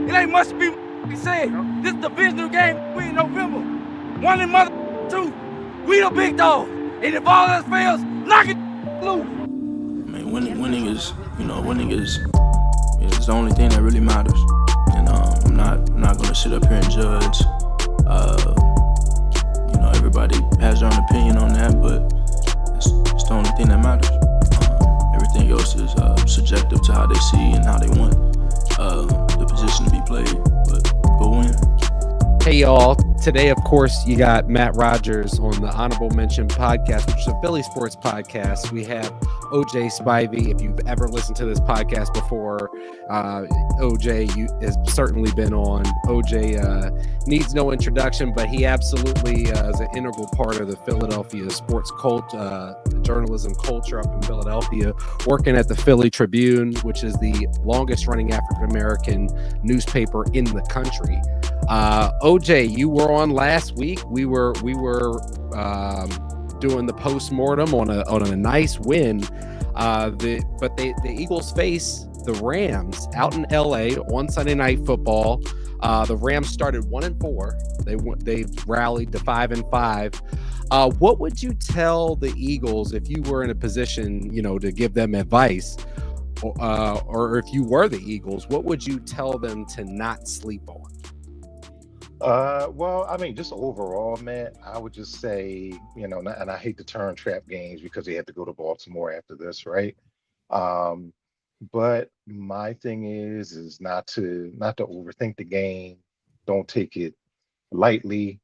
It ain't much to be said. This is the divisional game. We in November. One in mother two. We the big dog. And if all else fails, knock it loose. I mean, winning is the only thing that really matters. And I'm not gonna sit up here and judge. Everybody has their own opinion on that, but it's the only thing that matters. Everything else is subjective to how they see and how they want the position to be played. But go win. Hey y'all, today of course you got Matt Rogers on the Honorable Mention podcast, which is a Philly sports podcast. We have OJ Spivey. If you've ever listened to this podcast before, OJ has certainly been on. OJ needs no introduction, but he absolutely is an integral part of the Philadelphia sports journalism culture up in Philadelphia, working at the Philly Tribune, which is the longest running African-American newspaper in the country. OJ, you were on last week. We were doing the post-mortem on a nice win. The Eagles face the Rams out in LA on Sunday Night Football. The Rams started 1-4. They rallied to 5-5. What would you tell the Eagles if you were in a position, to give them advice, or if you were the Eagles, what would you tell them to not sleep on? Well, I mean, just overall, man, I would just say, and I hate to turn trap games because they have to go to Baltimore after this, right? But my thing is not to overthink the game. Don't take it lightly.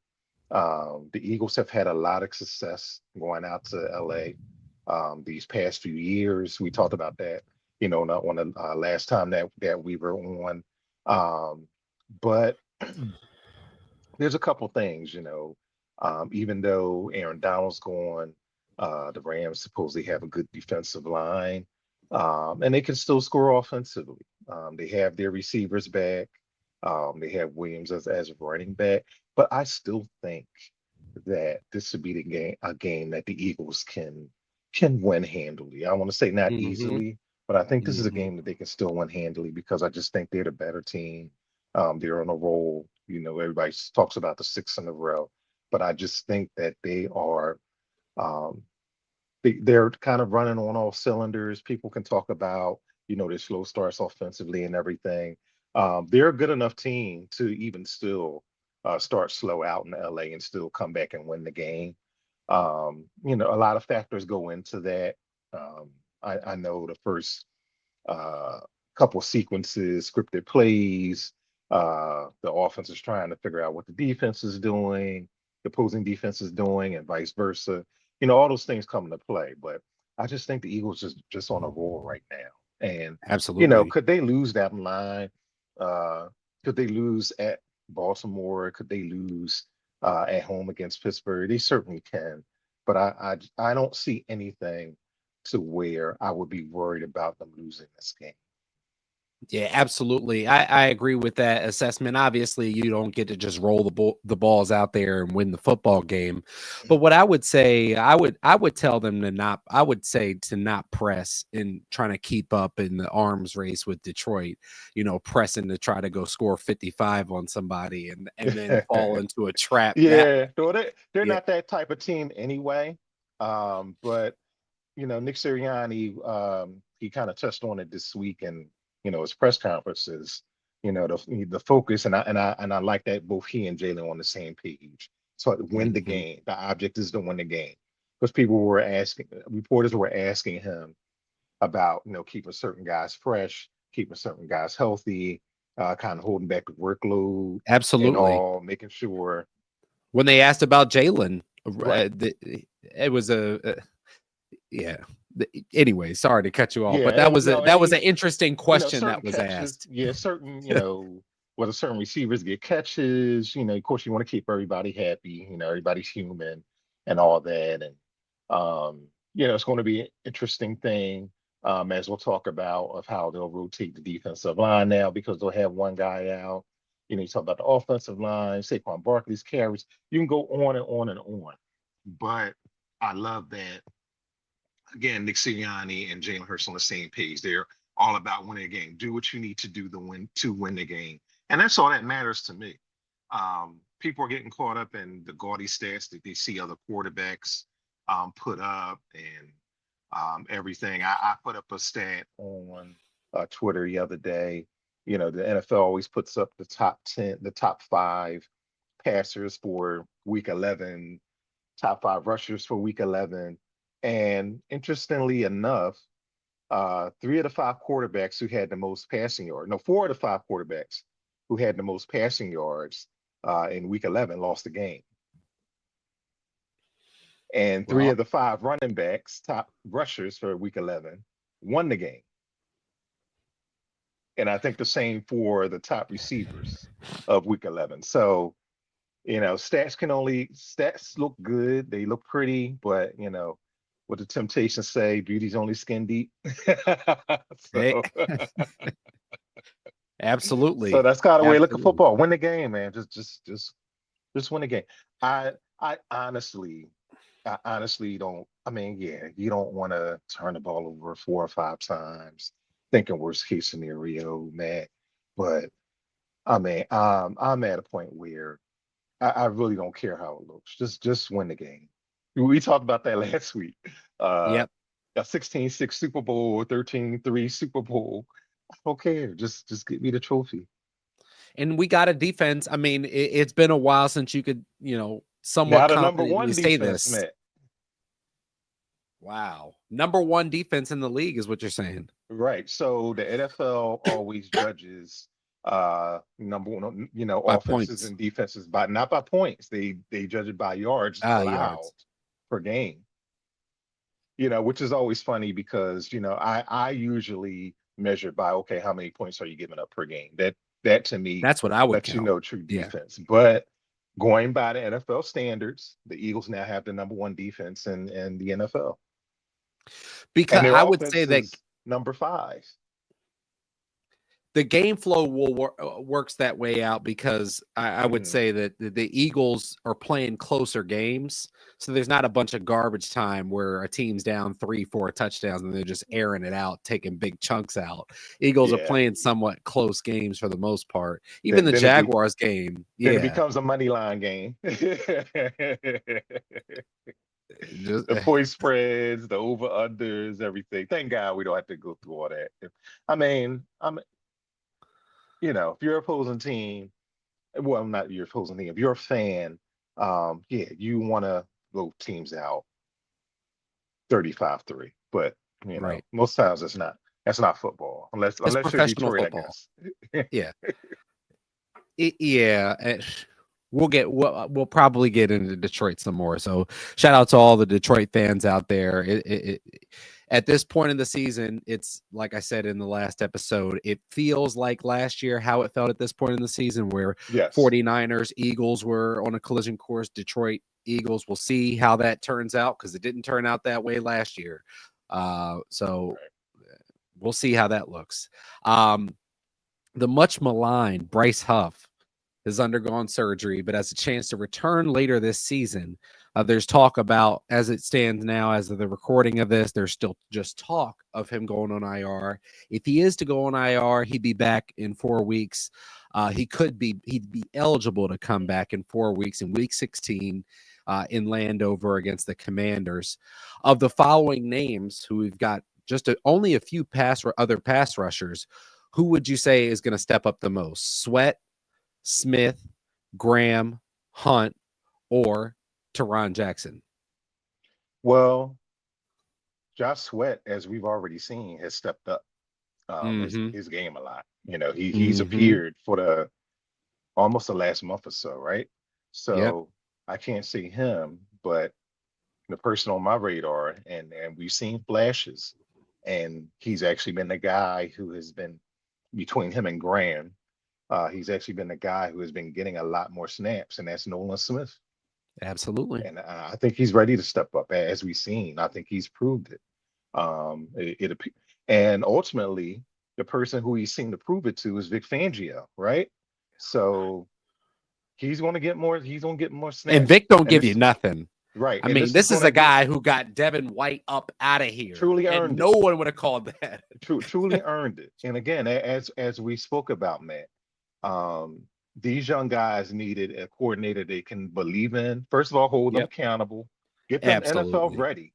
The Eagles have had a lot of success going out to LA these past few years. We talked about that, not on the last time that we were on. But there's a couple things, even though Aaron Donald's gone, the Rams supposedly have a good defensive line, and they can still score offensively. They have their receivers back. They have Williams as a running back, but I still think that this would be a game that the Eagles can win handily. I want to say not easily, but I think this is a game that they can still win handily because I just think they're the better team. They're on a roll. Everybody talks about the 6 in a row, but I just think that they are, they're kind of running on all cylinders. People can talk about, their slow starts offensively and everything. They're a good enough team to even still start slow out in LA and still come back and win the game. A lot of factors go into that. I know the first couple sequences, scripted plays, the offense is trying to figure out what the defense is doing, the opposing defense is doing, and vice versa. All those things come into play. But I just think the Eagles just on a roll right now. And absolutely, could they lose that line? Could they lose at Baltimore? Could they lose at home against Pittsburgh? They certainly can. But I don't see anything to where I would be worried about them losing this game. Yeah, absolutely. I agree with that assessment. Obviously, you don't get to just roll the balls out there and win the football game. But what I would say, I would tell them to not press in trying to keep up in the arms race with Detroit, pressing to try to go score 55 on somebody and then fall into a trap. Yeah, they're not that type of team anyway. But Nick Sirianni, he kind of touched on it this week and his press conferences, the focus, and I like that both he and Jalen on the same page. So win the game. The object is to win the game. Because reporters were asking him about, keeping certain guys fresh, keeping certain guys healthy, kind of holding back the workload. Absolutely. And all, making sure. When they asked about Jalen, Right. it was yeah. Anyway, sorry to cut you off, but that was an interesting question that was catches, asked. Yeah, certain, whether certain receivers get catches, of course you want to keep everybody happy, everybody's human and all that. And it's going to be an interesting thing, as we'll talk about, of how they'll rotate the defensive line now because they'll have one guy out. You talk about the offensive line, Saquon Barkley's carries. You can go on and on and on. But I love that. Again, Nick Sirianni and Jalen Hurts on the same page. They're all about winning a game. Do what you need to do to win the game. And that's all that matters to me. People are getting caught up in the gaudy stats that they see other quarterbacks put up and everything. I put up a stat on Twitter the other day. You know, the NFL always puts up the top 10, the top 5 passers for week 11, top 5 rushers for week 11. And interestingly enough, 3 of the 5 quarterbacks who had the most passing yards, no, 4 of the 5 quarterbacks who had the most passing yards in week 11 lost the game. And 3 of the 5 running backs, top rushers for week 11, won the game. And I think the same for the top receivers of week 11. So, you know, stats look good. They look pretty, but, you know, what the Temptations say, beauty's only skin deep. Hey. Absolutely. So that's kind of the way I look at football. Win the game, man. Just win the game. I honestly don't. I mean, yeah, you don't want to turn the ball over 4 or 5 times, thinking worst case scenario, Matt. But I mean, I'm at a point where I really don't care how it looks. Just win the game. We talked about that last week. Yep. A 16-6 Super Bowl, 13-3 Super Bowl. I don't care. Just get me the trophy. And we got a defense. I mean, it's been a while since you could, you know, somewhat now the number 1 say defense, this. Matt. Wow. Number 1 defense in the league is what you're saying. Right. So the NFL always judges number 1, you know, by offenses points. and defenses by not by points. They judge it by yards allowed per game. You know, which is always funny because, you know, I usually measure by, okay, how many points are you giving up per game? That to me, that's what I would let count. You know true defense. But going by the NFL standards, the Eagles now have the number 1 defense in the NFL. Because I would say that number 5. The game flow works that way out because I would say that the Eagles are playing closer games. So there's not a bunch of garbage time where a team's down 3-4 touchdowns and they're just airing it out, taking big chunks out. Eagles are playing somewhat close games for the most part. Even the Jaguars game. Then it becomes a money line game. The point spreads, the over unders, everything. Thank God we don't have to go through all that. I mean, you know, if you're opposing team, well, not your opposing team, if you're a fan, you want to vote teams out 35-3. But you know, most times that's not football, unless you're Detroit, football. I guess. Yeah. We'll probably get into Detroit some more. So shout out to all the Detroit fans out there. At this point in the season, it's like I said in the last episode, it feels like last year how it felt at this point in the season where 49ers, Eagles were on a collision course. Detroit Eagles, we'll see how that turns out because it didn't turn out that way last year. So we'll see how that looks. The much maligned Bryce Huff has undergone surgery, but has a chance to return later this season. There's talk about, as it stands now, as of the recording of this, there's still just talk of him going on IR. If he is to go on IR, he'd be back in 4 weeks. He'd be eligible to come back in 4 weeks in week 16 in Landover against the Commanders. Of the following names, who we've got only a few other pass rushers, who would you say is going to step up the most? Sweat, Smith, Graham, Hunt, or Teron Jackson? Well, Josh Sweat, as we've already seen, has stepped up his game a lot. You know, he's appeared for almost the last month or so, right? So I can't see him, but the person on my radar, and we've seen flashes, and he's actually been the guy who has been between him and Graham. He's actually been the guy who has been getting a lot more snaps, and that's Nolan Smith. Absolutely. And I think he's ready to step up, as we've seen. I think he's proved it. And ultimately, the person who he's seen to prove it to is Vic Fangio, right? So he's going to get more. He's going to get more snaps. And Vic don't give you nothing. Right. I mean, this is a guy who got Devin White up out of here. Truly earned it. No one would have called that. Truly earned it. And again, as we spoke about, Matt, These young guys needed a coordinator they can believe in. First of all, hold them Yep. accountable, get them NFL Absolutely. ready,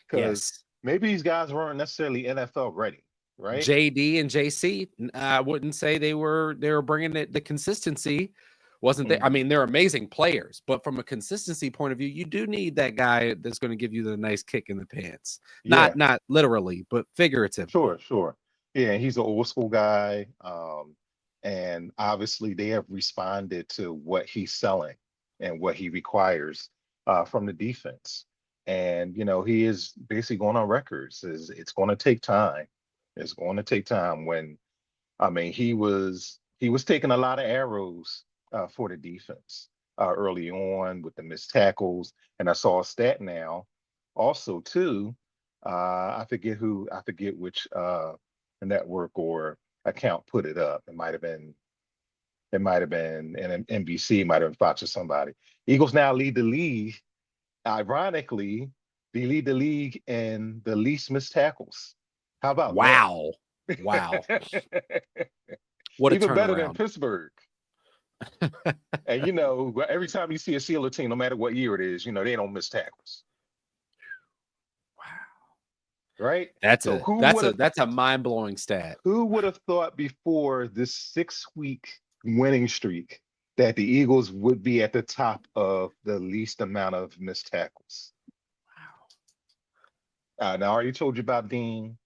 because Yes. maybe these guys weren't necessarily NFL ready, right? JD and JC, I wouldn't say they were bringing it. The consistency wasn't there. I mean, they're amazing players, but from a consistency point of view, you do need that guy that's going to give you the nice kick in the pants. Yeah, Not literally, but figuratively. sure. Yeah, he's an old school guy. And obviously they have responded to what he's selling and what he requires from the defense. And he is basically going on records. It's going to take time. It's going to take time. When I mean, he was taking a lot of arrows for the defense early on with the missed tackles. And I saw a stat now, also too. I forget which network or account put it up. It might have been an NBC, might have been Fox or somebody. Eagles now lead the league. Ironically, they lead the league in the least missed tackles. How about Wow. that? Wow. What a Even better than turnaround. Pittsburgh. And every time you see a Steelers team, no matter what year it is, they don't miss tackles. Right? That's So that's a mind-blowing stat. who would have thought before this 6-week winning streak that the Eagles would be at the top of the least amount of missed tackles? Wow. Now I already told you about Dean.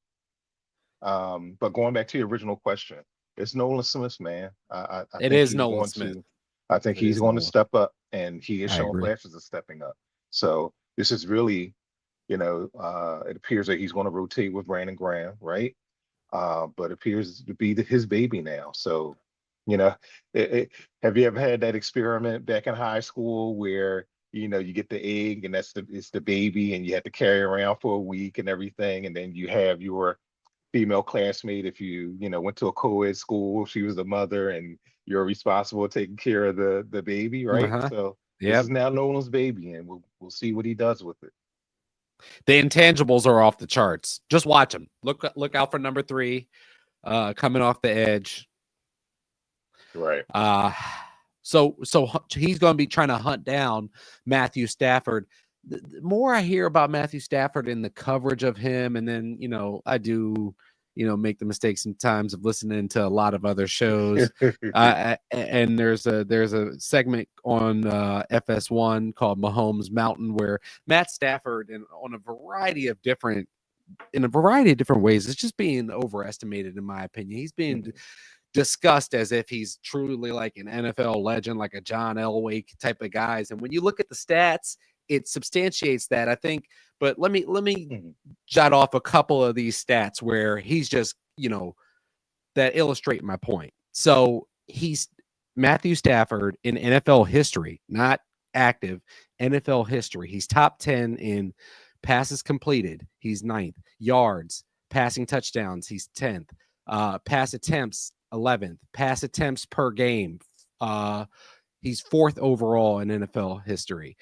But going back to your original question, it's Nolan Smith, man. I It think is he's Nolan going Smith. to. I think he's going to step up, and he is I showing agree. flashes of stepping up. So this is really, it appears that he's going to rotate with Brandon Graham, right? But appears to be his baby now. So, have you ever had that experiment back in high school where you get the egg and it's the baby, and you have to carry around for a week and everything, and then you have your female classmate, if you went to a co-ed school, she was the mother, and you're responsible for taking care of the baby, right? So this is now Nolan's baby, and we'll see what he does with it. The intangibles are off the charts. Just watch him. Look out for number 3 coming off the edge. Right. So he's going to be trying to hunt down Matthew Stafford. The more I hear about Matthew Stafford and the coverage of him, and then I do make the mistake sometimes of listening to a lot of other shows. And there's a segment on FS1 called Mahomes Mountain, where Matt Stafford, in a variety of different ways, is just being overestimated, in my opinion. He's being discussed as if he's truly like an NFL legend, like a John Elway type of guys. And when you look at the stats, it substantiates that, I think. But let me jot off a couple of these stats where he's just, that illustrate my point. So he's Matthew Stafford in NFL history, not active NFL history. He's top 10 in passes completed. He's 9th. Yards, passing touchdowns, he's 10th. Pass attempts, 11th. Pass attempts per game, he's 4th overall in NFL history.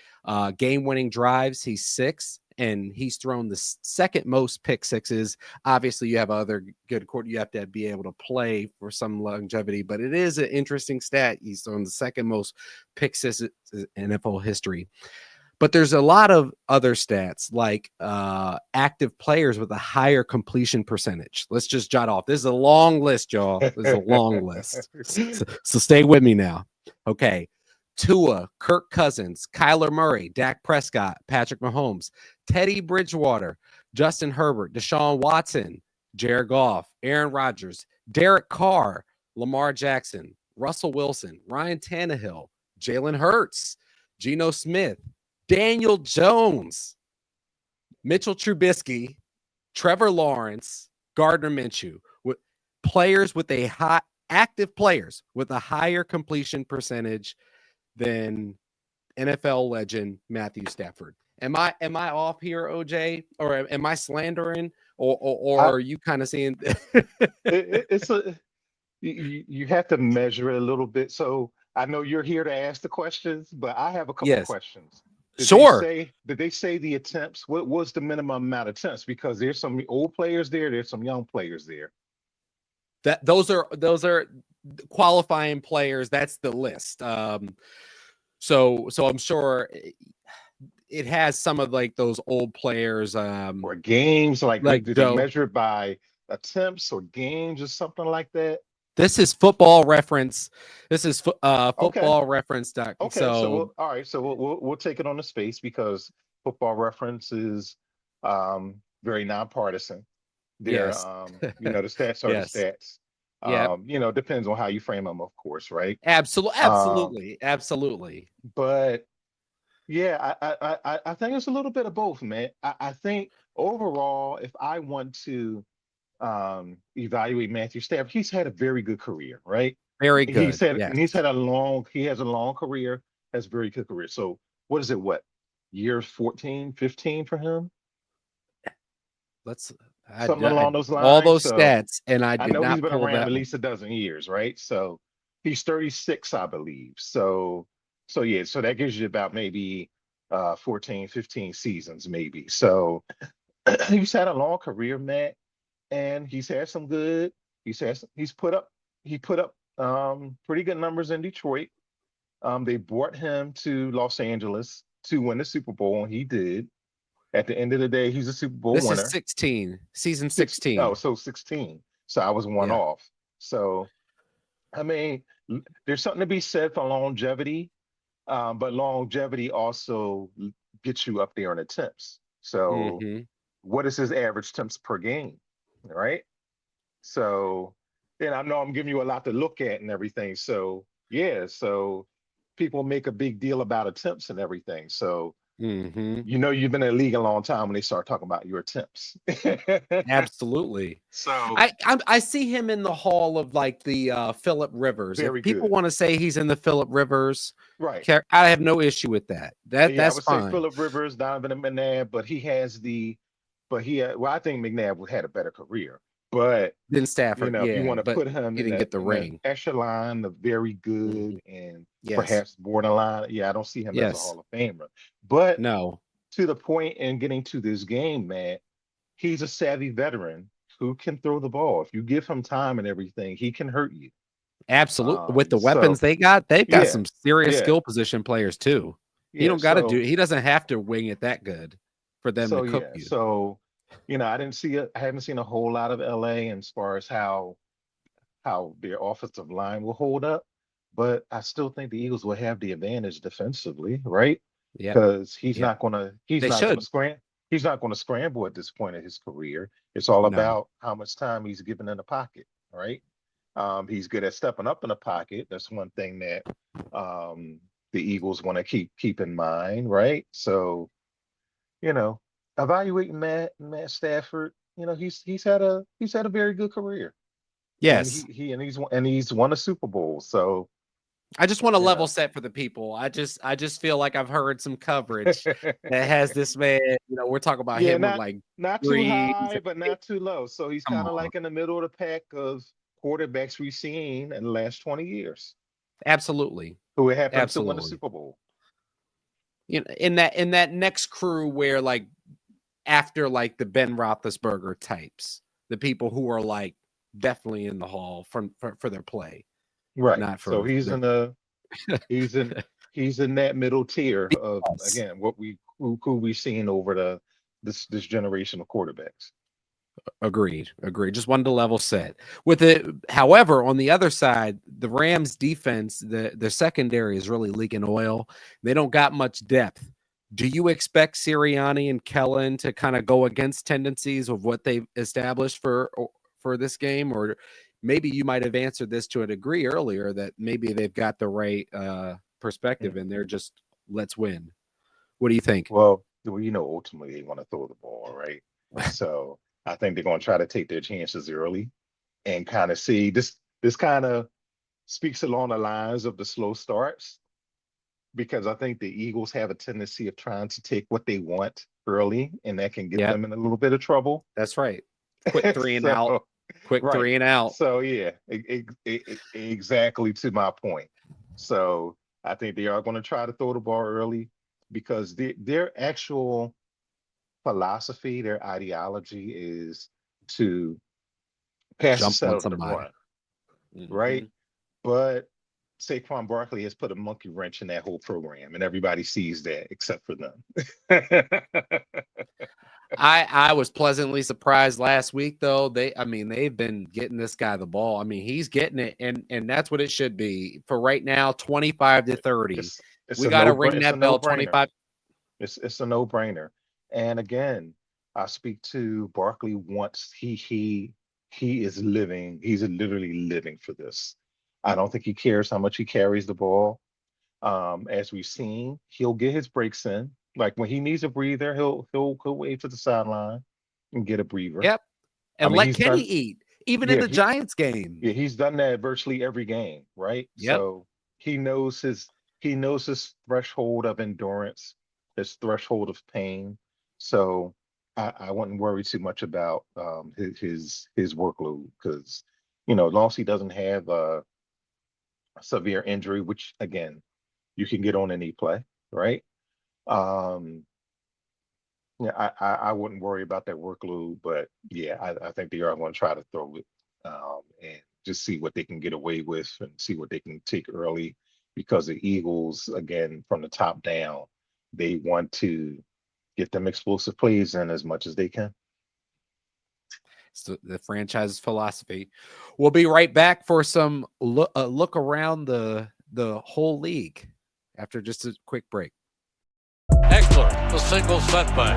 Game-winning drives, he's 6th, and he's thrown the second most pick sixes. Obviously, you have other good quarter. You have to be able to play for some longevity, but it is an interesting stat. He's thrown the second most pick sixes in NFL history. But there's a lot of other stats, like active players with a higher completion percentage. Let's just jot off. This is a long list, y'all. This is a long list. So stay with me now. Okay. Tua, Kirk Cousins, Kyler Murray, Dak Prescott, Patrick Mahomes, Teddy Bridgewater, Justin Herbert, Deshaun Watson, Jared Goff, Aaron Rodgers, Derek Carr, Lamar Jackson, Russell Wilson, Ryan Tannehill, Jalen Hurts, Geno Smith, Daniel Jones, Mitchell Trubisky, Trevor Lawrence, Gardner Minshew, with players with active players with a higher completion percentage than NFL legend Matthew Stafford. Am I off here, OJ, or am I slandering, or are you kind of seeing? You have to measure it a little bit. So I know you're here to ask the questions, but I have a couple of questions. Did they say the attempts? What was the minimum amount of attempts? Because there's some old players there, there's some young players there. those are qualifying players. That's the list. So I'm sure it has some of like those old players. Or games, like did they Joe. measure it by attempts or games or something like that? This is Football Reference. This is Okay. Football Reference. Okay, so all right, so we'll take it on the space because Football Reference is very nonpartisan. They're Yes. the stats are Yes. the stats. Yeah. Depends on how you frame them, of course, right? Absolutely. But yeah, I think it's a little bit of both, man. I think overall, if I want to evaluate Matthew Stafford, he's had a very good career, right? Very He's good. had Yes. and he has a long career, has a very good career. So what is it? What year 14, 15 for him? Something along those lines. All those So stats, and I I did know he's not been pull around that at one. least a dozen years, right? So he's 36, I believe. So yeah, so that gives you about maybe 14, 15 seasons, maybe. So he's had a long career, Matt, and he's had some good. He's put up pretty good numbers in Detroit. They brought him to Los Angeles to win the Super Bowl, and he did. At the end of the day, he's a Super Bowl This winner. is 16, season 16. So 16. So I was one Yeah. off. So I mean, there's something to be said for longevity, but longevity also gets you up there in attempts. So Mhm. what is his average attempts per game, right? So then I know I'm giving you a lot to look at and everything. So yeah, so people make a big deal about attempts and everything. So Mhm. you've been in the league a long time when they start talking about your attempts. Absolutely. So I see him in the hall of like the Phillip Rivers. If very people good. want to say he's in the Phillip Rivers, Right. I have no issue with that. Yeah, I That's would say fine. Phillip Rivers, Donovan McNabb, but I think McNabb had a better career. But Then Stafford, you want to but put him he in didn't the get the ring. echelon of very good Mhm. and Yes. perhaps borderline. Yeah, I don't see him as a Yes. Hall of Famer. But No. to the point in getting to this game, man, he's a savvy veteran who can throw the ball. If you give him time and everything, he can hurt you. Absolutely. With the weapons So they've got yeah, some serious yeah, skill position players too. yeah. He doesn't have to wing it that good for them to cook Yeah. you. So, I haven't seen a whole lot of LA as far as how their offensive line will hold up, but I still think the Eagles will have the advantage defensively, right? Yep. Because Yep. he's They not gonna should. scramble at this point in his career. It's all No. about how much time he's given in the pocket, right? He's good at stepping up in the pocket. That's one thing that the Eagles want to keep in mind, right? So, you know, evaluating Matt Stafford, he's had a very good career, and Yes. he's won a Super Bowl. So I just want to you level know, set for the people. I just feel like I've heard some coverage that has this man, we're talking about yeah, him with like not too threes. high, but not too low. So he's Come kind of on. like in the middle of the pack of quarterbacks we've seen in the last 20 years Absolutely. who happened to win the Absolutely. Super Bowl. In that next crew where like after like the Ben Roethlisberger types, the people who are like definitely in the hall for their play, Right. not So for he's their in the he's in he's in that middle tier of, BS. again, who we've seen over this generation of quarterbacks. Agreed. Just wanted to level set with it. However, on the other side, the Rams defense, the secondary is really leaking oil. They don't got much depth. Do you expect Sirianni and Kellen to kind of go against tendencies of what they've established for this game? Or maybe you might have answered this to a degree earlier that maybe they've got the right perspective and they're just let's win. What do you think? Well, ultimately they want to throw the ball, right? So I think they're going to try to take their chances early and kind of see this. This kind of speaks along the lines of the slow starts, because I think the Eagles have a tendency of trying to take what they want early, and that can get Yep, them in a little bit of trouble. that's right. Quick three and out. So, Quick right. three and out. So yeah, exactly to my point. So I think they are going to try to throw the ball early because their actual philosophy, their ideology is to passes Jump on settle the somebody. run, Mhm. right? But Saquon Barkley has put a monkey wrench in that whole program, and everybody sees that except for them. I was pleasantly surprised last week though. They've been getting this guy the ball. I mean, he's getting it, and that's what it should be. For right now, 25-30. It's We a got to no ring it's a that bell no brainer. 25. It's a no brainer. And again, I speak to Barkley once. He is living. He's literally living for this. I don't think he cares how much he carries the ball. As we've seen, he'll get his breaks in. Like when he needs a breather, he'll wave to the sideline and get a breather. Yep. I And mean, let he's Kenny done. eat, even in Yeah, the Giants game. yeah, he's done that virtually every game, right? Yep. So he knows his threshold of endurance, his threshold of pain. So I wouldn't worry too much about his workload because as long as he doesn't have a severe injury, which again you can get on any play, right? Um, yeah, I wouldn't worry about that workload, but yeah, I think they are going to try to throw it and just see what they can get away with and see what they can take early because the Eagles, again, from the top down, they want to get them explosive plays in as much as they can. It's the franchise's philosophy. We'll be right back for some look around the whole league after just a quick break. Eckler, the single setback.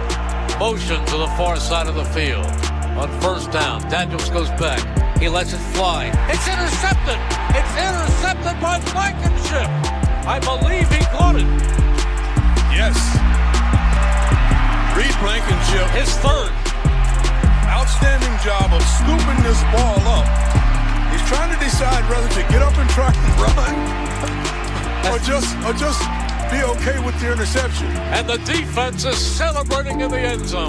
Motion to the far side of the field. On first down, Daniels goes back. He lets it fly. It's intercepted. It's intercepted by Blankenship. I believe he caught it. Yes. Reed Blankenship. His third. Outstanding job of scooping this ball up. He's trying to decide whether to get up and try and run or just be okay with the interception. And the defense is celebrating in the end zone.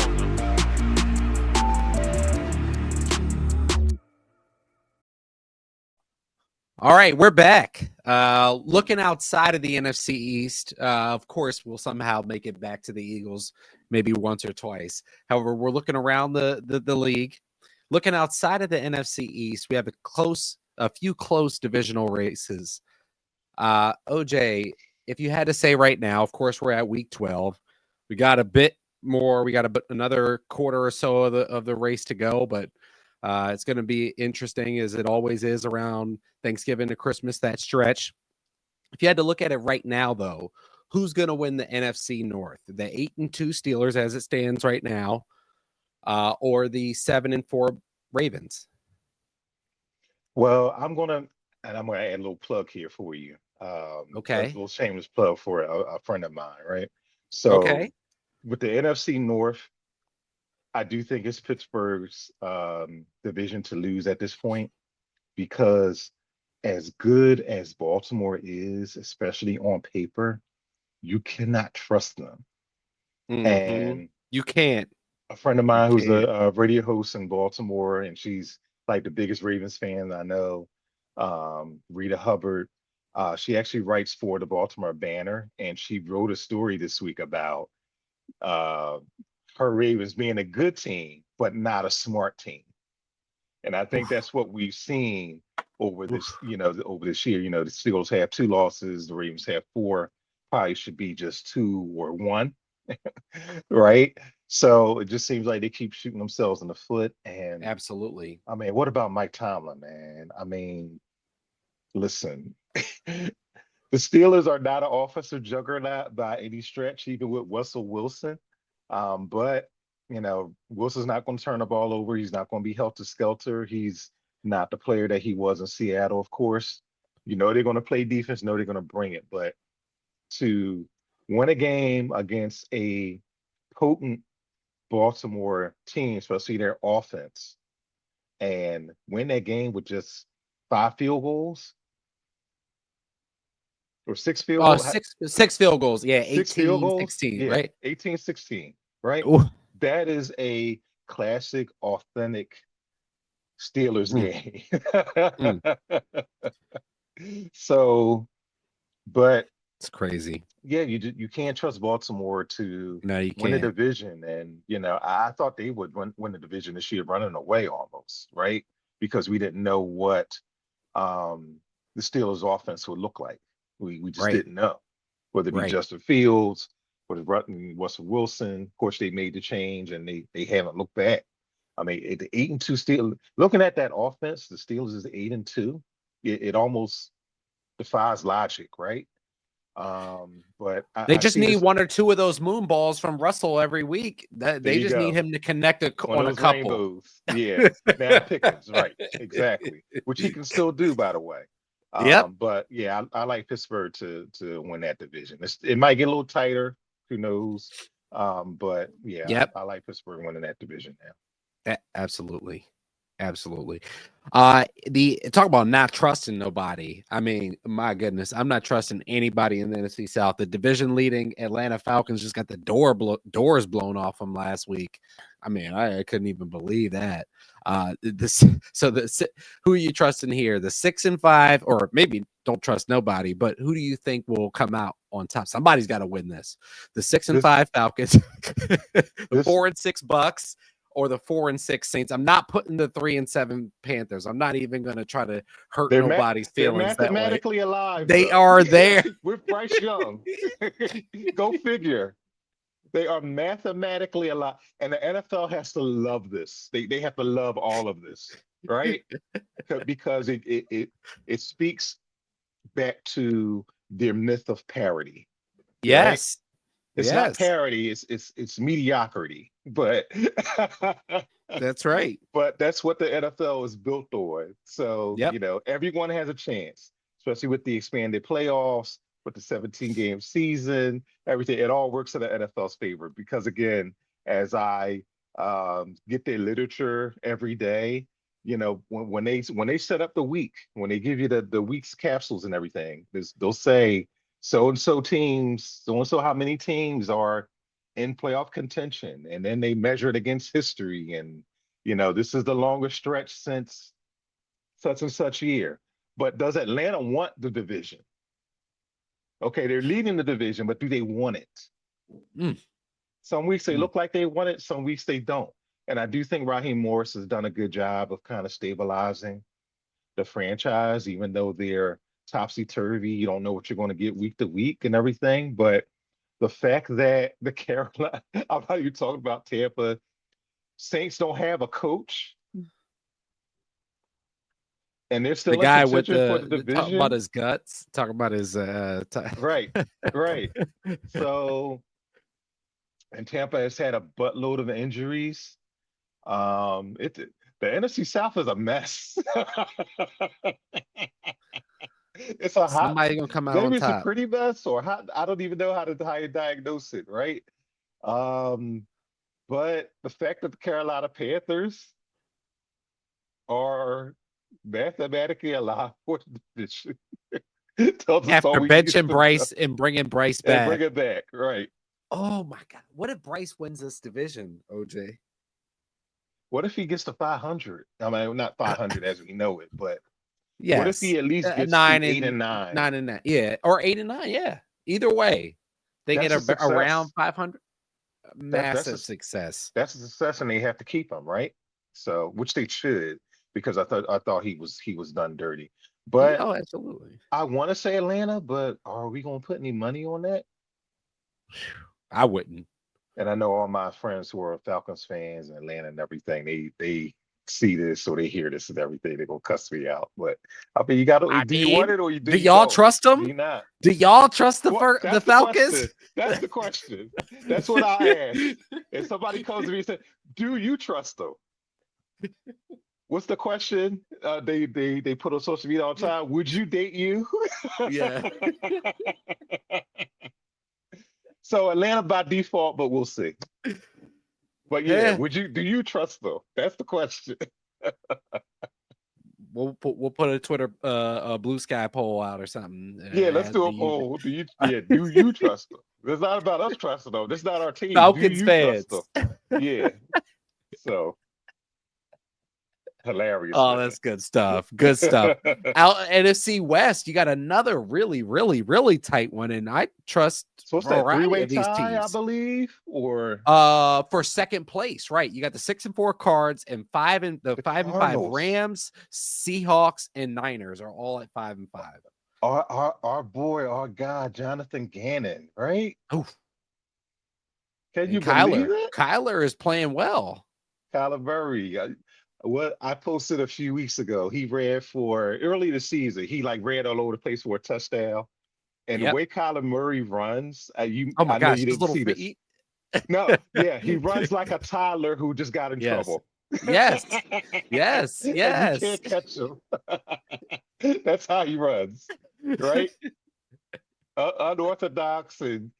All right, we're back. Looking outside of the NFC East, of course, we'll somehow make it back to the Eagles maybe once or twice. However, we're looking around the league. Looking outside of the NFC East, we have a few close divisional races. OJ, if you had to say right now, of course, we're at week 12. We got a bit more. We got another quarter or so of the race to go, but it's going to be interesting as it always is around Thanksgiving to Christmas, that stretch. If you had to look at it right now, though, who's going to win the NFC North? The 8-2 Steelers as it stands right now, or the 7-4 Ravens? Well, I'm gonna add a little plug here for you. Okay. A little shameless plug for a friend of mine, right? So Okay. with the NFC North, I do think it's Pittsburgh's division to lose at this point because as good as Baltimore is, especially on paper, you cannot trust them. Mm-hmm. And You can't. a friend of mine who's can't. a radio host in Baltimore, and she's like the biggest Ravens fan I know, Rita Hubbard. She actually writes for the Baltimore Banner, and she wrote a story this week about her Ravens being a good team, but not a smart team. And I think that's what we've seen over this, over this year. The Steelers have 2 losses, the Ravens have 4. Probably should be just 2 or 1, right? So it just seems like they keep shooting themselves in the foot. And Absolutely. I mean, what about Mike Tomlin, man? I mean, listen, the Steelers are not an offensive juggernaut by any stretch, even with Russell Wilson. But Wilson's not going to turn the ball over. He's not going to be helter-skelter. He's not the player that he was in Seattle, of course. They're going to play defense, they're going to bring it. But to win a game against a potent Baltimore team, especially their offense, and win that game with just 5 field goals or 6 field goals. Six field goals. Yeah, 6 field goals. 18-16, Yeah, right? 18-16, right? Ooh. That is a classic, authentic Steelers game. So, but it's crazy. Yeah, you can't trust Baltimore to win the division, and I thought they would win the division this year, running away almost, right? because we didn't know what the Steelers' offense would look like. We just didn't know whether it be Justin Fields, whether Russell Wilson. Of course, they made the change and they haven't looked back. I mean, the 8-2 Steelers. Looking at that offense, the Steelers is 8-2. It almost defies logic, right? But they just need one or two of those moon balls from Russell every week. They just need him to connect on a couple. Rainbows. Yeah, now Pickens, right? Exactly, which he can still do, by the way. But yeah, I like Pittsburgh to win that division. It might get a little tighter. Who knows? But yeah, I like Pittsburgh winning that division now. Absolutely. Talk about not trusting nobody. I mean, my goodness, I'm not trusting anybody in the NFC South. The division leading Atlanta Falcons just got the doors blown off them last week. I mean, I couldn't even believe that. Who are you trusting here? The 6-5, or maybe don't trust nobody, but who do you think will come out on top? Somebody's got to win this. The 6-5 Falcons, the 4-6 Bucks, or the 4-6 Saints. I'm not putting the 3-7 Panthers. I'm not even going to try to hurt nobody's feelings. They're mathematically alive. They are there with Bryce Young. Go figure. They are mathematically alive, and the NFL has to love this. They have to love all of this, right? Because it speaks back to their myth of parity. Yes. Right? It's not parity, it's mediocrity. But that's right. But that's what the NFL is built on. So, everyone has a chance, especially with the expanded playoffs, with the 17-game season, everything. It all works in the NFL's favor because, again, as I get their literature every day, when they set up the week, when they give you the week's capsules and everything, they'll say so-and-so teams, so-and-so how many teams are in playoff contention, and then they measure it against history, and this is the longest stretch since such and such year. But does Atlanta want the division? Okay, they're leading the division, but do they want it? Some weeks they look like they want it, some weeks they don't. And I do think Raheem Morris has done a good job of kind of stabilizing the franchise, even though they're topsy-turvy. You don't know what you're going to get week to week and everything. But the fact that the Carolina, I'm not even talking about Tampa, Saints don't have a coach, and they're still the guy with for the division. Talk about his guts, talk about his right. So, and Tampa has had a buttload of injuries. The NFC South is a mess. It's a hot. Somebody gonna come out maybe on it's top. a pretty mess or hot. I don't even know how you diagnose it, right? But the fact that the Carolina Panthers are mathematically alive for the division after benching Bryce and bringing Bryce back, and bring it back, right? Oh my God! What if Bryce wins this division, OJ? What if he gets to 500? I mean, not 500 as we know it, but yes. What if he at least gets 8 and 9? 9 and 9, yeah, or 8 and 9, yeah. Either way, they get around 500. Massive success. That's a success, and they have to keep him, right? So, which they should, because I thought he was done dirty. But absolutely. I want to say Atlanta, but are we going to put any money on that? I wouldn't. And I know all my friends who are Falcons fans in Atlanta and everything, they see this or they hear this and everything, they're gonna cuss me out. But I mean, you gotta do you want it or you do y'all trust them? Do you not? Do y'all trust the Falcons? That's the question. That's what I ask. If somebody comes to me and says, do you trust them? What's the question? They put on social media all the time. Would you date you? Yeah. So Atlanta by default, but we'll see. But yeah, do you trust them? That's the question. We'll put a Twitter a Blue Sky poll out or something. Yeah, let's do a poll. Do you trust them? It's not about us trusting them. This is not our team. Falcons fans. Yeah. So Hilarious. Oh, man. that's good stuff. Good stuff. Out NFC West, you got another really, really, really tight one, and I trust So what's a that, variety three-way of these tie, I teams. believe? Or For second place, right? You got the 6-4 Cards and the 5-5 Cardinals. Rams, Seahawks, and Niners are all at 5-5. Our boy, our guy, Jonathan Gannon, right? Oof. Can And you believe it? Kyler is playing well. Kyler Murray. What I posted a few weeks ago, he ran for early the season. He like ran all over the place for a touchdown. And the Yep. way Kyler Murray runs, Oh my I know gosh, you his didn't little see this. feet. No, yeah, he runs like a toddler who just got in Yes. trouble. Yes. Yes. And Yes. you can't catch him. That's how he runs, right? Unorthodox and,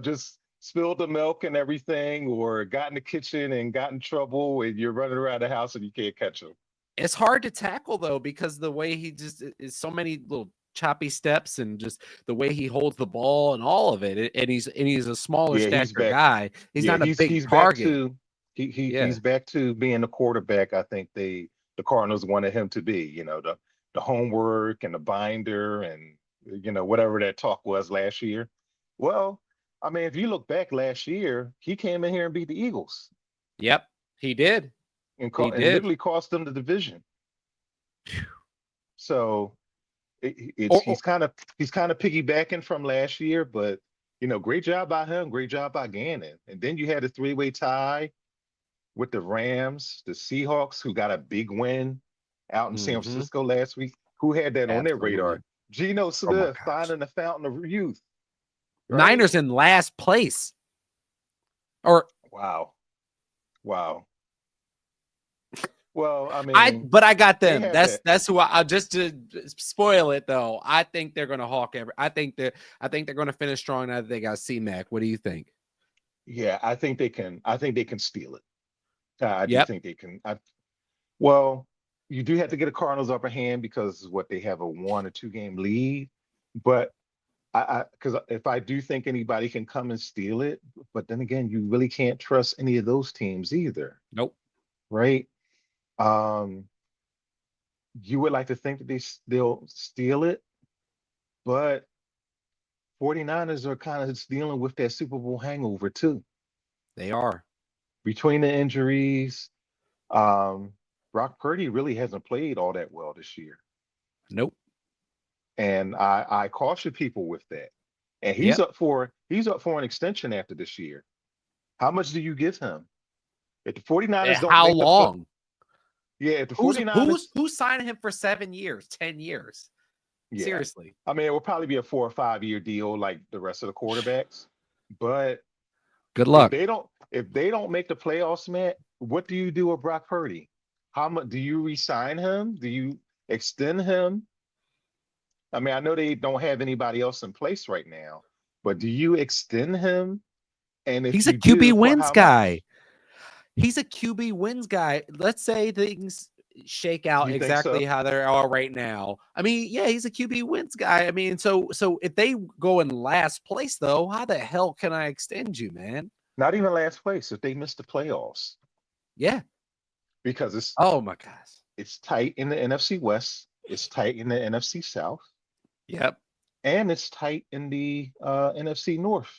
just spilled the milk and everything, or got in the kitchen and got in trouble, and you're running around the house and you can't catch him. It's hard to tackle though, because the way he just is so many little choppy steps, and just the way he holds the ball and all of it. And he's a smaller Yeah, he's stature back. guy. He's Yeah, not a big he's back target. to Yeah. he's back to being the quarterback. I think the Cardinals wanted him to be. The homework and the binder and whatever that talk was last year. Well, I mean, if you look back last year, he came in here and beat the Eagles Yep, he did. and He and did. literally cost them the division. So Or- he's kind of piggybacking from last year, but great job by him, great job by Gannon. And then you had a three-way tie with the Rams, the Seahawks, who got a big win out in San Mhm. Francisco last week. Who had that on their Absolutely. radar? Geno Smith gosh. finding the fountain of youth. Right? Niners in last place. Or Wow. Well, I mean, but I got them. have That's who I just to spoil it though. I think they're gonna hawk I think they're gonna finish strong now that they got C-Mac. What do you think? yeah, I think they can steal it. I do Yep. think they can. Well, you do have to get a Cardinals upper hand because they have a 1 or 2 game lead. But because if I do think anybody can come and steal it, but then again, you really can't trust any of those teams either, Nope. right? You would like to think that they'll steal it, but 49ers are kind of dealing with that Super Bowl hangover too. They are. Between the injuries, Brock Purdy really hasn't played all that well this year. Nope. And I caution people with that. And he's up for an extension after this year. How much do you give him? If the 49ers don't How make the long? if the 49ers Who's signing him for 7 years, 10 years? yeah. Seriously. I mean, it will probably be a 4 or 5 year deal like the rest of the quarterbacks. But Good luck. if they don't make the playoffs, Matt, what do you do with Brock Purdy? How much do you re-sign him? Do you extend him? I mean, I know they don't have anybody else in place right now, but do you extend him? And if He's a you do, QB for wins how guy. much? He's a QB wins guy. Let's say things shake out You think exactly so? how they are right now. I mean, yeah, he's a QB wins guy. I mean, so if they go in last place, though, how the hell can I extend you, man? Not even last place if they miss the playoffs. Yeah. Because it's Oh my gosh. it's tight in the NFC West, it's tight in the NFC South, Yep. and it's tight in the NFC North.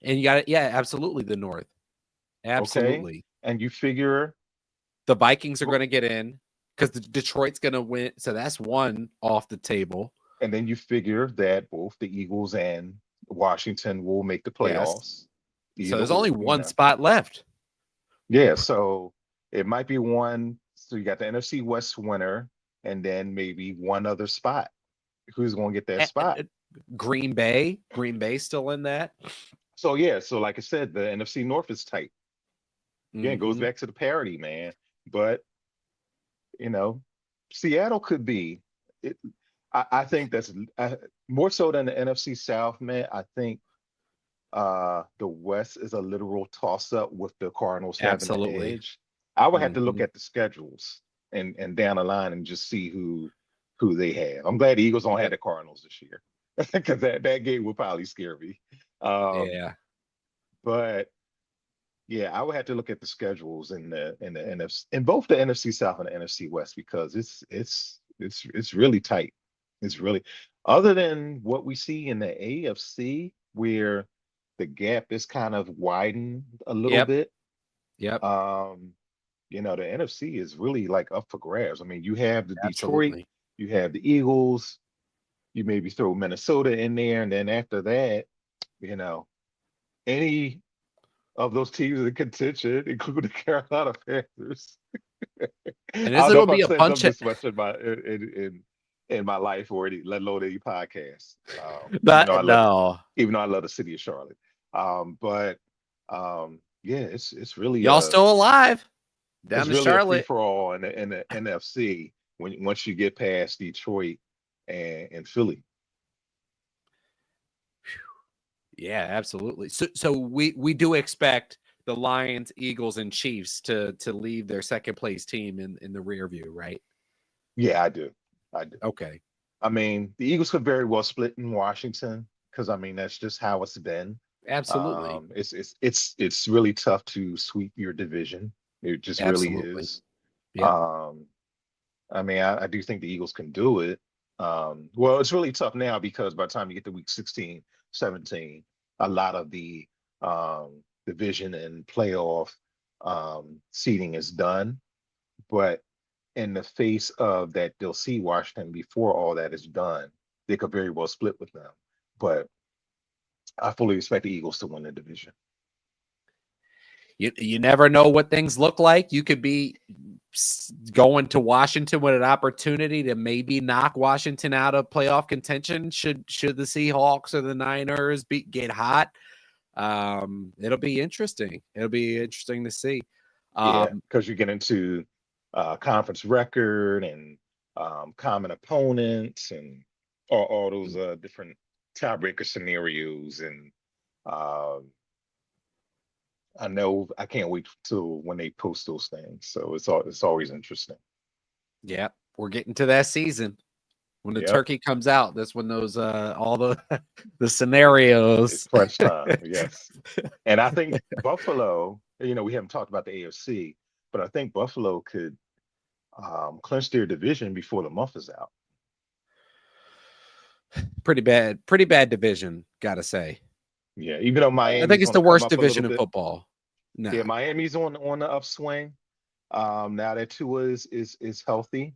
And you got it. Yeah, absolutely. The North. Absolutely. Okay? And you figure The Vikings are going to get in because Detroit's going to win. So that's one off the table. and then you figure that both the Eagles and Washington will make the playoffs. So there's only one know. spot left. Yeah, so it might be one. So you got the NFC West winner, and then maybe one other spot. Who's going to get that spot? Green Bay. Green Bay still in that. So yeah, so like I said, the NFC North is tight. Yeah, it goes Mhm. back to the parity, man. But Seattle could be. I think that's more so than the NFC South, man. I think the West is a literal toss-up with the Cardinals having the Absolutely. edge. I would have to look Mhm. at the schedules and down the line and just see who they have. I'm glad the Eagles don't have the Cardinals this year because that game would probably scare me. Yeah. But Yeah, I would have to look at the schedules in the NFC, in both the NFC South and the NFC West, because it's really tight. It's really, other than what we see in the AFC, where the gap is kind of widened a little Yep. bit. Yep. The NFC is really like up for grabs. I mean, you have the Detroit, Absolutely. you have the Eagles, you maybe throw Minnesota in there, and then after that, you know, any of those teams in contention, including the Carolina Panthers. I And don't isn't know it'll if I've be a said bunch something of this much in my life already, let alone any podcast. but no. Even though I love the city of Charlotte. But yeah, it's really Y'all still alive it's down in really a free Charlotte. for all in the NFC once you get past Detroit and Philly. Yeah, absolutely. So we do expect the Lions, Eagles, and Chiefs to leave their second place team in the rear view, right? Yeah, I do. Okay. I mean, the Eagles could very well split in Washington, because I mean that's just how it's been. Absolutely. It's really tough to sweep your division. It just really Absolutely. is. Yeah. I mean, I do think the Eagles can do it. Well, it's really tough now because by the time you get to week 16, 17, a lot of the division and playoff seeding is done. But in the face of that, they'll see Washington before all that is done. They could very well split with them. But I fully expect the Eagles to win the division. You never know what things look like. You could be going to Washington with an opportunity to maybe knock Washington out of playoff contention. Should the Seahawks or the Niners get hot? It'll be interesting. It'll be interesting to see. Yeah, because you get into conference record and common opponents and all those different tiebreaker scenarios. And I know I can't wait till when they post those things. So it's always interesting. Yeah, we're getting to that season. When the Yep. turkey comes out, that's when those all the scenarios. It's crunch time, yes. And I think Buffalo, we haven't talked about the AFC, but I think Buffalo could clinch their division before the month is out. Pretty bad division, gotta say. Yeah, even though Miami, I think it's the worst division in football. No. Yeah, Miami's on the upswing. Now that Tua is healthy.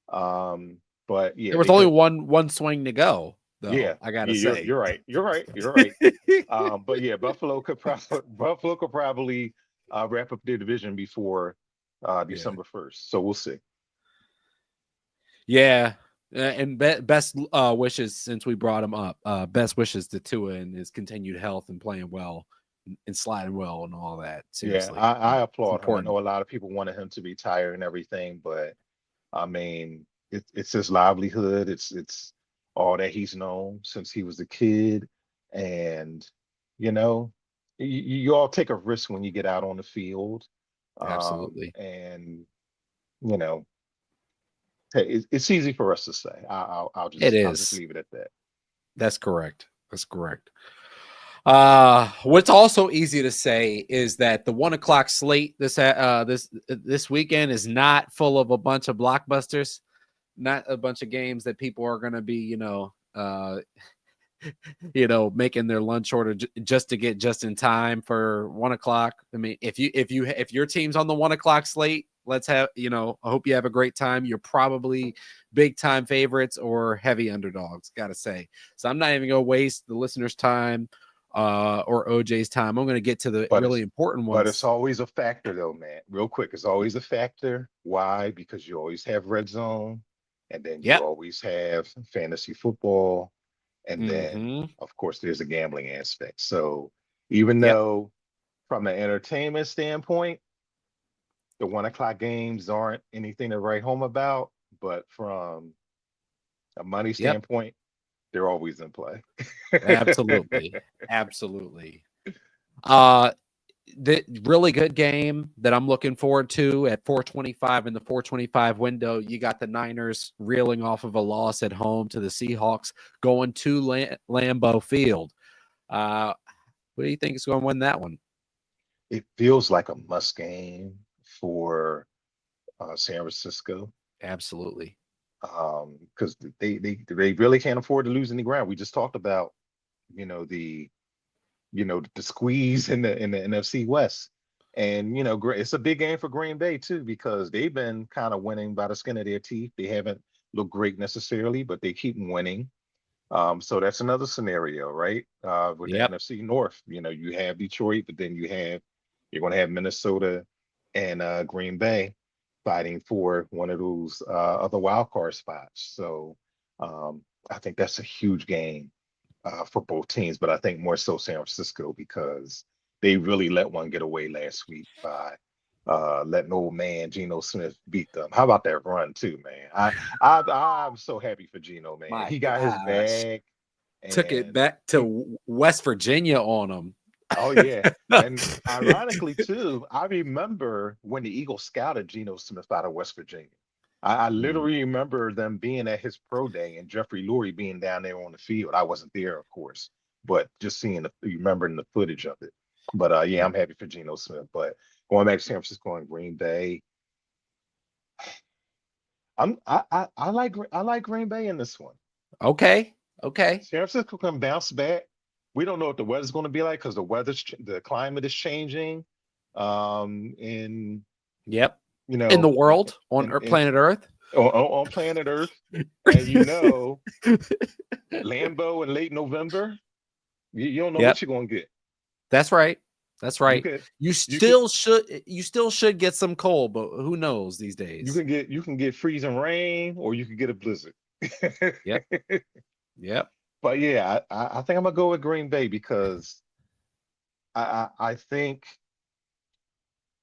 But yeah, there was only one swing to go, though. Yeah, I gotta say. You're right. But yeah, Buffalo could probably wrap up their division before December 1st. So we'll see. Yeah. And best wishes, since we brought him up. Best wishes to Tua and his continued health and playing well and sliding well and all that. Seriously. Yeah, I applaud him. I know a lot of people wanted him to retire and everything, but I mean, it's his livelihood. It's all that he's known since he was a kid. And, you all take a risk when you get out on the field. Absolutely. And, it's easy for us to say. I'll just leave it at that. That's correct. What's also easy to say is that the 1 o'clock slate this weekend is not full of a bunch of blockbusters, not a bunch of games that people are going to be, making their lunch order just to get just in time for 1 o'clock. I mean, if your team's on the 1 o'clock slate, let's have, I hope you have a great time. You're probably big time favorites or heavy underdogs, gotta say. So I'm not even gonna waste the listeners' time or OJ's time. I'm gonna get to the really important ones. But it's always a factor though, man. Real quick, it's always a factor. Why? Because you always have red zone, and then you always have fantasy football, and then of course there's a gambling aspect. So even though from an entertainment standpoint, the 1 o'clock games aren't anything to write home about, but from a money standpoint, they're always in play. Absolutely. The really good game that I'm looking forward to at 4:25 in the 4:25 window. You got the Niners reeling off of a loss at home to the Seahawks, going to Lambeau Field. Who do you think is going to win that one? it feels like a must game for San Francisco. Absolutely. Because they really can't afford to lose any ground. We just talked about, you know, the squeeze in the NFC West. And it's a big game for Green Bay too, because they've been kind of winning by the skin of their teeth. They haven't looked great necessarily, but they keep winning. So that's another scenario, right? With the Yep. NFC North, you have Detroit, but then you're going to have Minnesota and Green Bay fighting for one of those other wild card spots. So I think that's a huge game for both teams, but I think more so San Francisco because they really let one get away last week by letting old man Geno Smith beat them. How about that run too, man? I'm so happy for Geno, man. My He got his gosh. bag. Took it back to West Virginia on him. Oh yeah, and ironically too, I remember when the Eagles scouted Geno Smith out of West Virginia. I literally remember them being at his pro day and Jeffrey Lurie being down there on the field. I wasn't there, of course, but just remembering the footage of it. But yeah, I'm happy for Geno Smith. But going back to San Francisco and Green Bay, I like Green Bay in this one. Okay. San Francisco can bounce back. We don't know what the weather's going to be like because the climate is changing. In Yep. In the world on planet Earth. On planet Earth, and Lambeau in late November, you don't know what you're going to get. That's right. You still should get some cold, but who knows these days? You can get freezing rain, or you can get a blizzard. Yep. But yeah, I think I'm gonna go with Green Bay because I think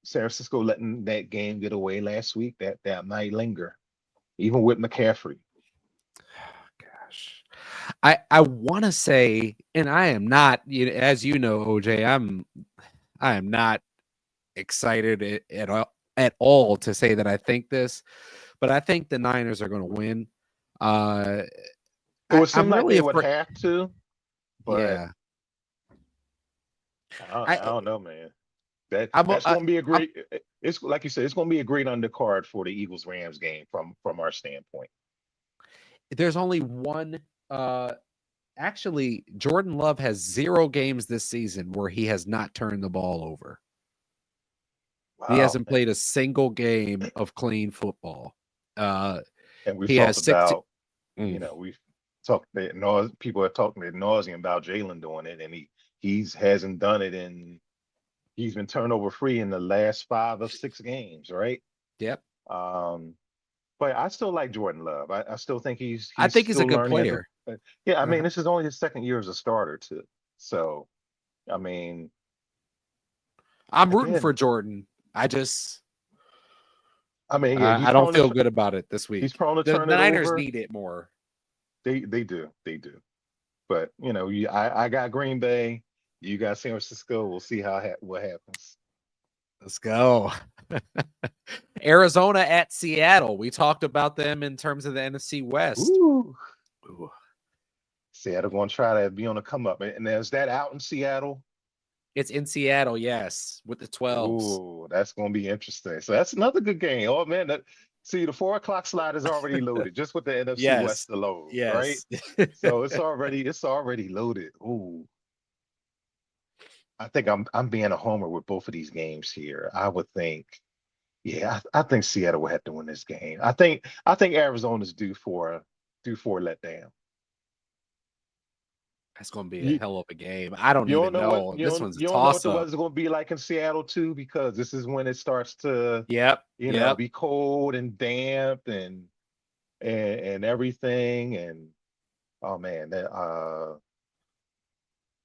San Francisco letting that game get away last week, that might linger, even with McCaffrey. Gosh, I want to say, and I am not, as you know, OJ, I am not excited at all to say that I think this, but I think the Niners are going to win. It would seem like they would have to, but yeah. I don't know, man. That's going to be a great. It's like you said, it's going to be a great undercard for the Eagles-Rams game from our standpoint. There's only one. Actually, Jordan Love has 0 games this season where he has not turned the ball over. Wow, he hasn't played a single game of clean football. And we've talked about, we've talked. People are talking ad nauseum about Jalen doing it, and he hasn't done it in. He's been turnover free in the last 5 of 6 games, right? Yep. But I still like Jordan Love. I still think he's I think he's a good player. Yeah, I mean, this is only his second year as a starter too. So, I mean, I'm rooting for Jordan. I don't feel good about it this week. He's prone to turn it over. The Niners need it more. They do. But I got Green Bay. You got San Francisco. We'll see what happens. Let's go. Arizona at Seattle. We talked about them in terms of the NFC West. Ooh. Seattle going to try to be on the come up. And is that out in Seattle? It's in Seattle, yes, with the 12s. Ooh, that's going to be interesting. So that's another good game. Oh, man. The 4:00 slot is already loaded just with the NFC West alone, right? So it's already loaded. Ooh. I think I'm being a homer with both of these games here. I would think, I think Seattle will have to win this game. I think Arizona's due for a letdown. That's going to be a hell of a game. I don't even know. This one's a toss-up. You don't know what the weather's going to be like in Seattle too, because this is when it starts to, be cold and damp and everything. And oh man, that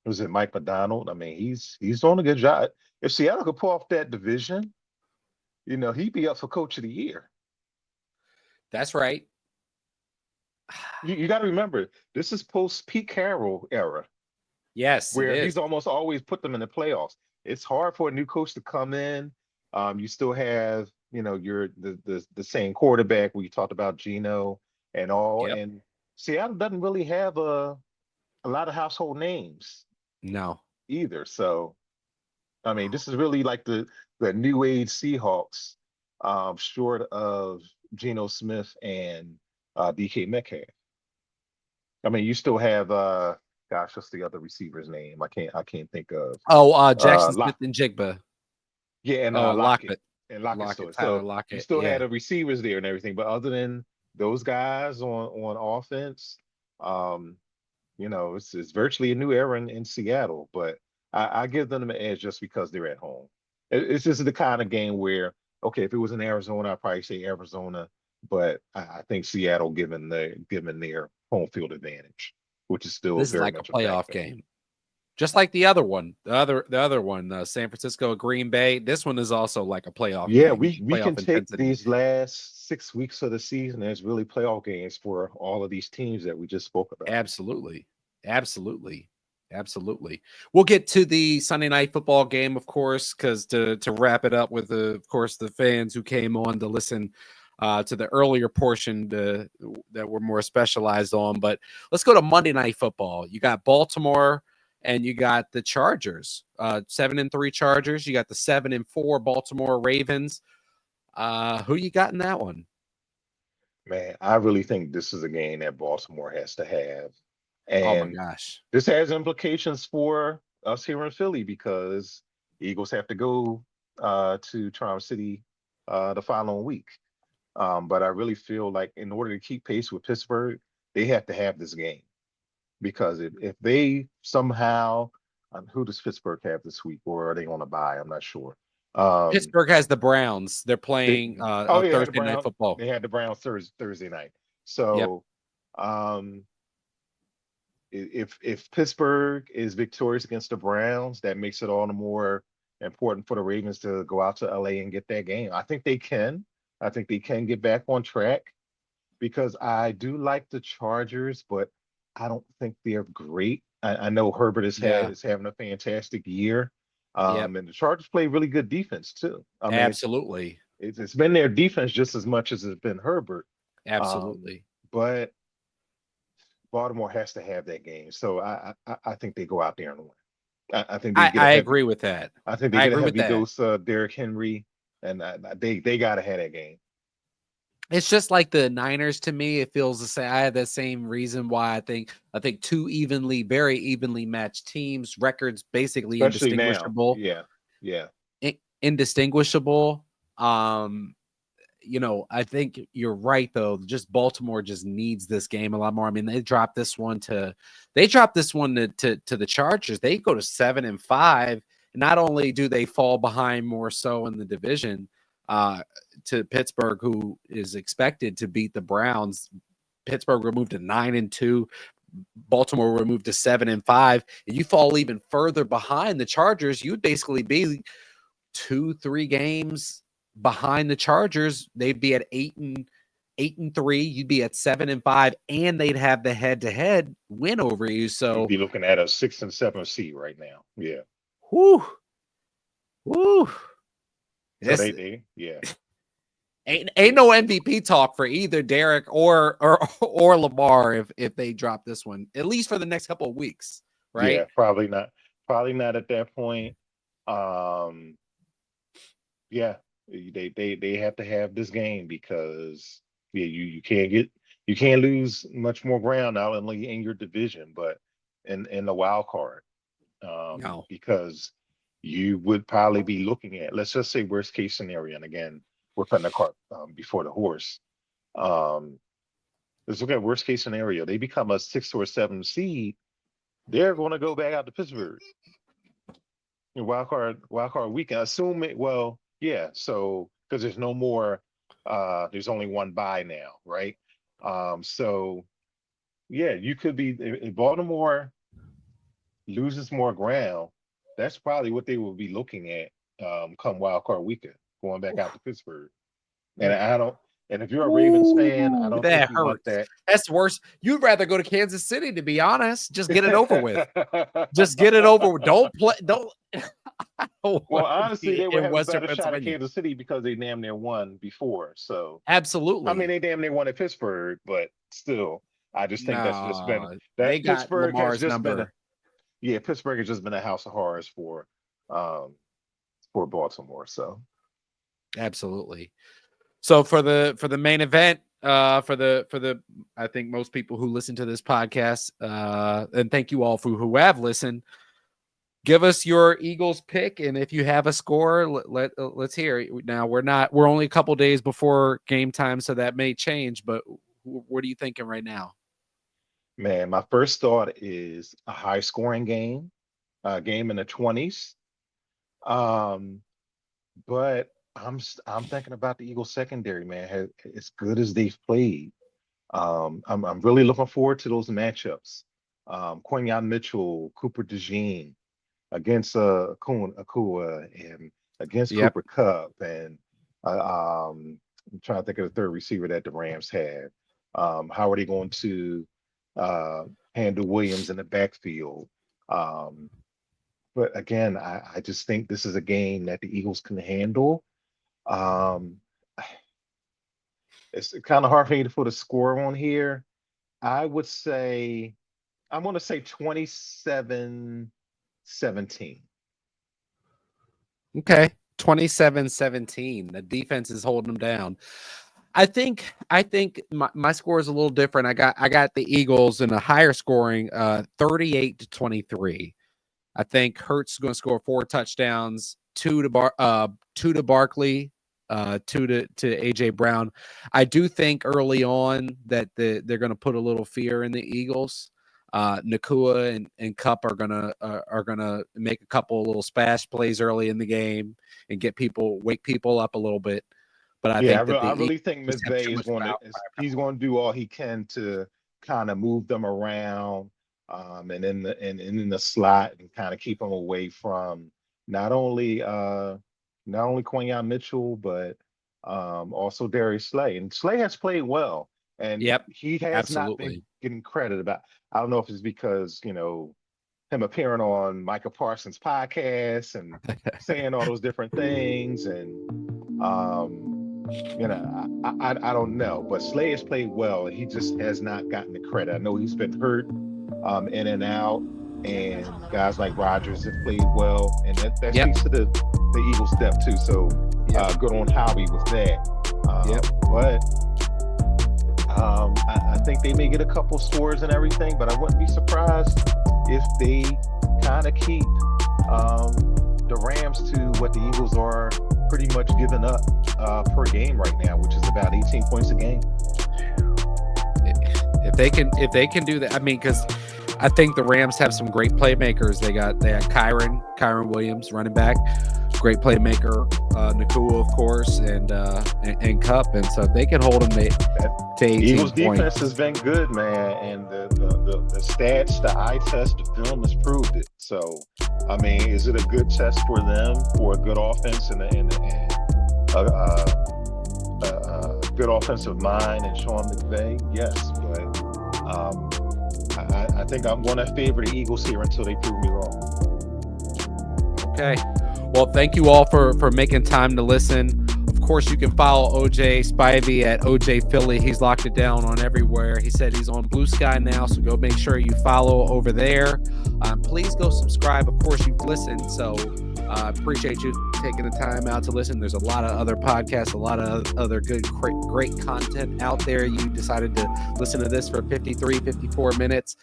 was it Mike McDonald? I mean, he's doing a good job. If Seattle could pull off that division, he'd be up for Coach of the Year. That's right. You got to remember, this is post Pete Carroll era. Yes, where he's almost always put them in the playoffs. It's hard for a new coach to come in. You still have, the same quarterback. We talked about Geno and all, and Seattle doesn't really have a lot of household names. No, either. So, I mean, this is really like the new age Seahawks, short of Geno Smith and DK Metcalf. I mean, you still have gosh, what's the other receiver's name? I can't think of. Jackson Smith Lock, and Jigba. yeah, and Lockett. Lockett. So, Tyler you Lockett. still Yeah. had the receivers there and everything, but other than those guys on offense, it's virtually a new era in Seattle. But I give them an edge just because they're at home. It's just the kind of game where, okay, if it was in Arizona, I'd probably say Arizona, but I think Seattle given their home field advantage, which is still This is very like a much a playoff factor. game. Just like the other one, the other one, San Francisco, Green Bay. This one is also like a playoff Yeah, game. we can Playoff take intensity. these last 6 weeks of the season as really playoff games for all of these teams that we just spoke about. Absolutely. We'll get to the Sunday night football game, of course, because to wrap it up with the fans who came on to listen to the earlier portion that we're more specialized on. But let's go to Monday Night Football. You got Baltimore and you got the Chargers, 7-3 Chargers. You got the 7-4 Baltimore Ravens. Who you got in that one? Man, I really think this is a game that Baltimore has to have. Oh my And gosh. this has implications for us here in Philly because Eagles have to go to Charm City the following week. But I really feel like in order to keep pace with Pittsburgh, they have to have this game. Because if they somehow, who does Pittsburgh have this week, or are they on a bye? I'm not sure. Pittsburgh has the Browns. They're playing They had the Thursday night football. They had the Browns Thursday night. Yep. So, if Pittsburgh is victorious against the Browns, that makes it all the more important for the Ravens to go out to LA and get that game. I think they can. I think they can get back on track because I do like the Chargers, but I don't think they're great. I know Herbert is having a fantastic year. And the Chargers play really good defense too. I mean, Absolutely. It's been their defense just as much as it's been Herbert. Absolutely. But Baltimore has to have that game. So I think they go out there and win. I think I agree with that. I think they get a heavy dose of Derrick Henry, and they got to have that game. It's just like the Niners to me. It feels the same. I had that same reason why I think two very evenly matched teams, records basically Especially indistinguishable. Now. Yeah. Indistinguishable. I think you're right though. Just Baltimore just needs this game a lot more. I mean, they dropped this one to the Chargers. They go to 7-5. Not only do they fall behind more so in the division, to Pittsburgh, who is expected to beat the Browns. Pittsburgh will move to 9-2. Baltimore will move to 7-5. And you fall even further behind the Chargers, you'd basically be 2-3 games behind the Chargers. They'd be at 8-3. You'd be at 7-5, and they'd have the head-to-head win over you. So you'd be looking at a 6 and 7 seed right now. Yeah. Woo. So ain't no MVP talk for either Derek or Lamar if they drop this one, at least for the next couple of weeks, right? Yeah, probably not at that point. They have to have this game because you can't lose much more ground not only in your division but in the wild card. No. Because you would probably be looking at, let's just say worst case scenario, and again, we're putting the cart before the horse. Let's look at worst case scenario. They become a 6 or 7 seed. They're going to go back out to Pittsburgh. Wild card weekend. Assume it. Well, yeah. So because there's no more. There's only one bye now, right? So yeah, you could be if Baltimore loses more ground. That's probably what they will be looking at come wild card weekend, going back out to Pittsburgh. And if you're a Ravens fan, I don't think you want that. That's worse. You'd rather go to Kansas City, to be honest. Just get it over with. Just get it over with. Don't play. Don't. Well, honestly, they would have a better shot at Kansas City because they damn near won before. So absolutely. I mean, they damn near won at Pittsburgh, but still, I just think that's just been that Pittsburgh has just been. Pittsburgh has just been a house of horrors for for Baltimore. So absolutely. So for the main event, for the I think most people who listen to this podcast, and thank you all for who have listened. Give us your Eagles pick, and if you have a score, let's hear it. Now we're only a couple days before game time, so that may change. But what are you thinking right now? Man, my first thought is a high scoring game, game in the 20s. But I'm thinking about the Eagles secondary, man. As good as they've played, I'm really looking forward to those matchups. Quinyon Mitchell, Cooper DeJean against Akua and against Cooper Kupp, and I'm trying to think of the third receiver that the Rams had. How are they going to handle Williams in the backfield? But again, I just think this is a game that the Eagles can handle. It's kind of hard for me to put a score on here. I would say, I'm going to say 27-17. Okay, 27-17. The defense is holding them down. I think my score is a little different. I got the Eagles in a higher scoring, 38-23. I think Hurts is going to score 4 touchdowns, 2 to Barkley, 2 to AJ Brown. I do think early on that they're going to put a little fear in the Eagles. Nakua and Kupp are gonna make a couple little splash plays early in the game and wake people up a little bit. But I really think McVay is going to do all he can to kind of move them around, and in the slot, and kind of keep them away from not only Quinyon Mitchell, but also Darius Slay. And Slay has played well, and he has not been getting credit about. I don't know if it's because him appearing on Micah Parsons' podcast and saying all those different things, and I don't know, but Slay has played well, and he just has not gotten the credit. I know he's been hurt in and out, and guys like Rodgers have played well, and that speaks to the Eagles' depth too. So good on Howie with that. But I think they may get a couple scores and everything, but I wouldn't be surprised if they kind of keep the Rams to what the Eagles are pretty much giving up per game right now, which is about 18 points a game. If they can do that, I mean, because I think the Rams have some great playmakers. They got Kyron Williams, running back, great playmaker, Nakua, of course, and Kupp, and so if they can hold them to 18 Eagles points. Defense has been good, man, and the stats, the eye test, the film has proved it. So, I mean, is it a good test for them for a good offense and a good offensive mind and Sean McVay? Yes, but I think I'm going to favor the Eagles here until they prove me wrong. Okay. Well, thank you all for making time to listen. Of course, you can follow OJ Spivey at OJ Philly. He's locked it down on everywhere. He said he's on Blue Sky now, so go make sure you follow over there. Please go subscribe. Of course, you've listened, so I appreciate you taking the time out to listen. There's a lot of other podcasts, a lot of other good, great content out there. You decided to listen to this for 53, 54 minutes.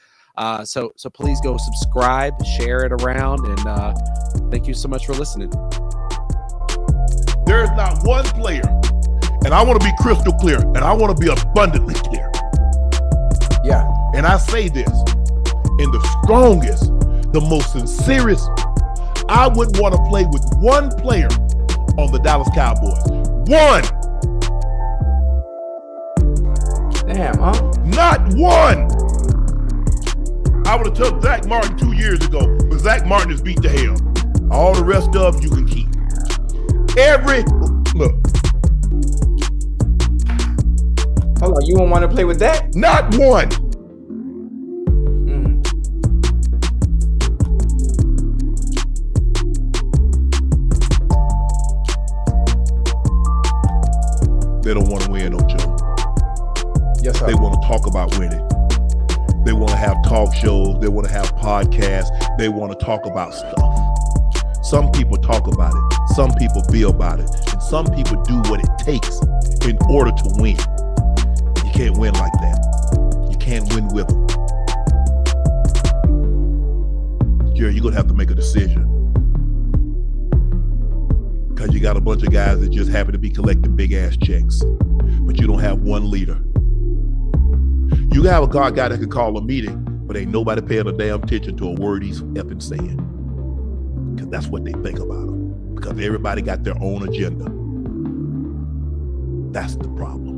So please go subscribe, share it around, and thank you so much for listening. There is not one player, and I want to be crystal clear, and I want to be abundantly clear. Yeah. And I say this in the strongest, the most sincerest. I wouldn't want to play with one player on the Dallas Cowboys. One. Damn, huh? Not one. I would have took Zach Martin 2 years ago, but Zach Martin is beat to hell. All the rest of them you can keep. Look. Hold on, you won't want to play with that? Not one. They don't want to win, no Joe. Yes, sir. They want to talk about winning. They want to have talk shows. They want to have podcasts. They want to talk about stuff. Some people talk about it. some people be about it. And some people do what it takes in order to win. You can't win like that. You can't win with them. Jerry, you're going to have to make a decision. Because you got a bunch of guys that just happen to be collecting big-ass checks. But you don't have one leader. You have a guy that can call a meeting, but ain't nobody paying a damn attention to a word he's effing saying. Because that's what they think about him. Because everybody got their own agenda. That's the problem.